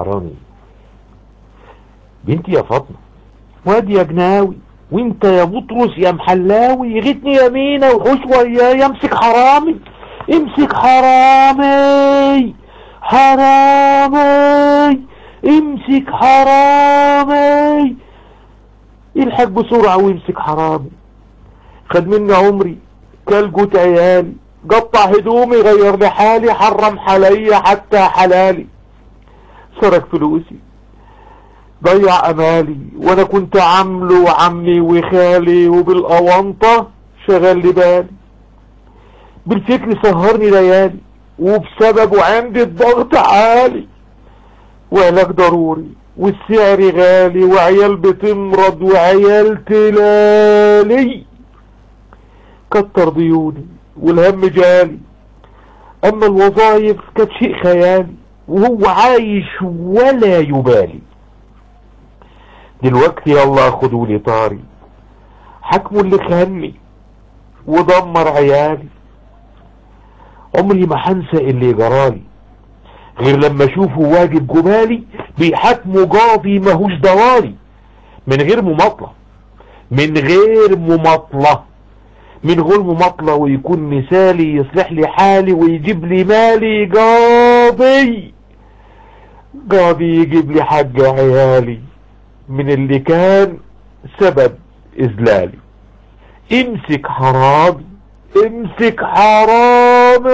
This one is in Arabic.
حرامي. بنتي يا فاطمة، وادي يا جناوي، وانت يا بطرس يا محلاوي، غتني يمينة وحوش وياي، امسك حرامي، امسك حرامي، حرامي، امسك حرامي، الحق بسرعة وامسك حرامي. خد مني عمري، كل جوت عيالي، قطع هدومي، غير لي حالي، حرم حليا حتى حلالي، سرق فلوسي، ضيع امالي، وانا كنت عامله عمي وخالي، وبالاونطة شغل لي بالي، بالفكر سهرني ليالي، وبسببه عندي الضغط عالي، وعلاج ضروري والسعر غالي، وعيال بتمرض وعيال تلالي، كتر ديوني والهم جالي، اما الوظايف كانت شيء خيالي، وهو عايش ولا يبالي. دلوقتي يلا خدولي طاري، حكمه اللي خاني ودمر عيالي، عمري ما هنسى اللي جرالي، غير لما اشوفه واجب جمالي، بيحاكمه قاضي ماهوش ضوالي، من غير مماطلة، من غير مماطلة، من غير مماطلة، ويكون مثالي، يصلح لي حالي ويجيب لي مالي، قاضي قاضي يجيب لي حق عيالي من اللي كان سبب إذلالي. امسك حرامي، امسك حرامي.